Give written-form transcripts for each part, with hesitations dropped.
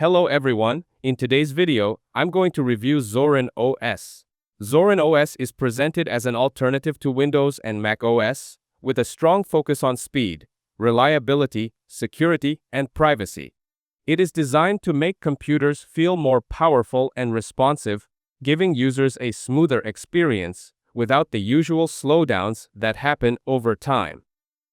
Hello everyone, in today's video, I'm going to review Zorin OS. Zorin OS is presented as an alternative to Windows and Mac OS, with a strong focus on speed, reliability, security, and privacy. It is designed to make computers feel more powerful and responsive, giving users a smoother experience, without the usual slowdowns that happen over time.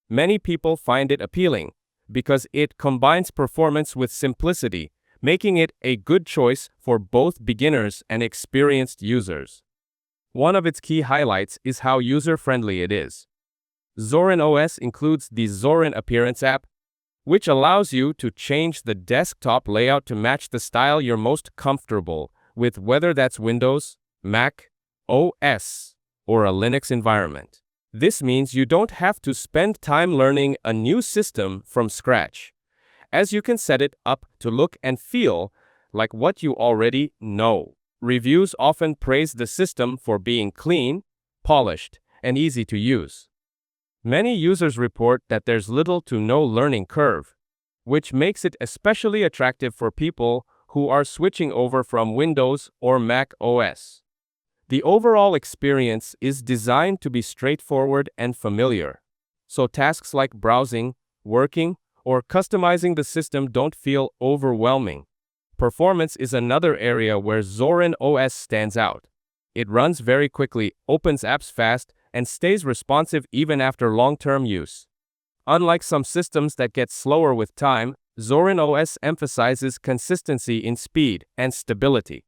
Many people find it appealing, because it combines performance with simplicity, making it a good choice for both beginners and experienced users. One of its key highlights is how user-friendly it is. Zorin OS includes the Zorin Appearance app, which allows you to change the desktop layout to match the style you're most comfortable with, whether that's Windows, Mac, OS, or a Linux environment. This means you don't have to spend time learning a new system from scratch, as you can set it up to look and feel like what you already know. Reviews often praise the system for being clean, polished, and easy to use. Many users report that there's little to no learning curve, which makes it especially attractive for people who are switching over from Windows or Mac OS. The overall experience is designed to be straightforward and familiar, so tasks like browsing, working, or customizing the system don't feel overwhelming. Performance is another area where Zorin OS stands out. It runs very quickly, opens apps fast, and stays responsive even after long-term use. Unlike some systems that get slower with time, Zorin OS emphasizes consistency in speed and stability.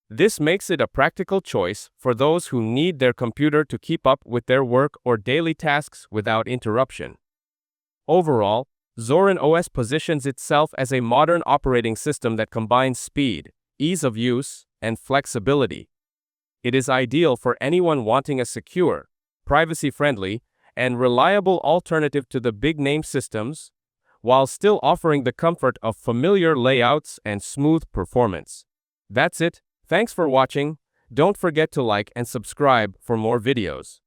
This makes it a practical choice for those who need their computer to keep up with their work or daily tasks without interruption. Overall, Zorin OS positions itself as a modern operating system that combines speed, ease of use, and flexibility. It is ideal for anyone wanting a secure, privacy-friendly, and reliable alternative to the big-name systems, while still offering the comfort of familiar layouts and smooth performance. That's it. Thanks for watching. Don't forget to like and subscribe for more videos.